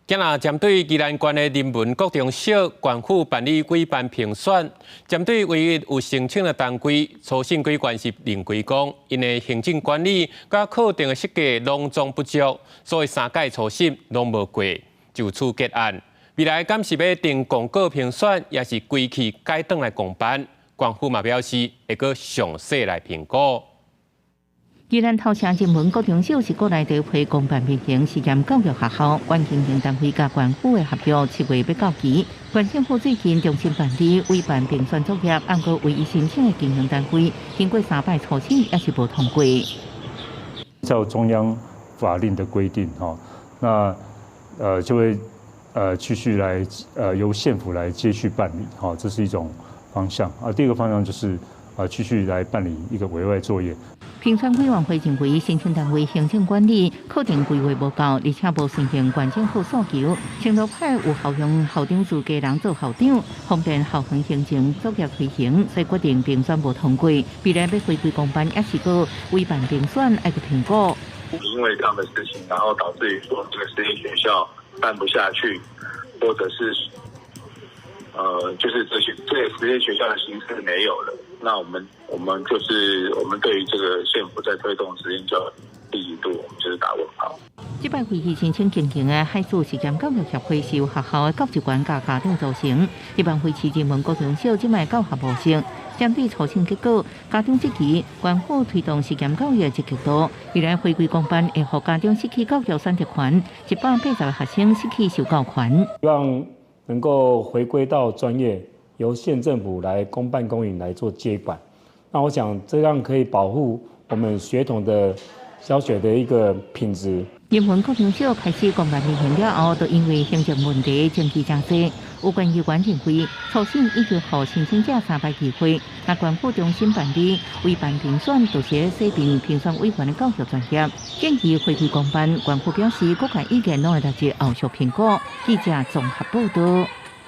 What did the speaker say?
今仔针对宜兰县的人文国中小县府办理委办评选，针对唯一有申请的单位，初审机关是认为讲，因的行政管理甲课程的设计拢总不足，所以3届初审拢无过，就此结案。未来敢是要定公告评选，也是归期改转来公办，县府嘛表示会搁详细来评估。宜兰头城人文国中小是国内第一批公办民营实验教育学校，原经营单位甲县府的合约7月要到期。县政府最近重新办理委办评选作业，按个唯一申请的经营单位，经过3摆初审也是无通过。照中央法令的规定，那就会继续来由县府来接续办理，这是一种方向啊。第二个方向就是继续来办理一个委外作业。评选委员会认为，申请单位行政管理课程规划无够，而且无顺应县政府诉求。青岛派有校用校长自家人做校长，方便校园行政作业推行，所以决定评选无通过。未来要回归公办，也是个委办评选要个评估。因为这样的事情，然后导致于说这个实验学校办不下去，或者是就是这个实验学校的形式没有了。那我们对于这个县府在推动实验教育积极度，我们就是打问号。这摆会议申请经营的海事实验教育协会是由学校的教职员甲家长组成。一般会期人文国中小即摆教学模式，针对初审结果，家长积极，县府推动实验教育的积极度。未来回归公办，会让家长失去教育选择权，180个学生失去受教权。希望能够回归到专业，由县政府来公办公营来做接管。那我想这样可以保护我们学童的教学的一个品质。人文国中小开始公办民营了后，都因为行政问题争议真多。有关议员认为，初审已经予申请者3摆机会，那县府重新办理委办评选，就是设定评选委员的教育专业，建议回归公办。县府表示，各界意见拢会来自后续评估。记者综合报道。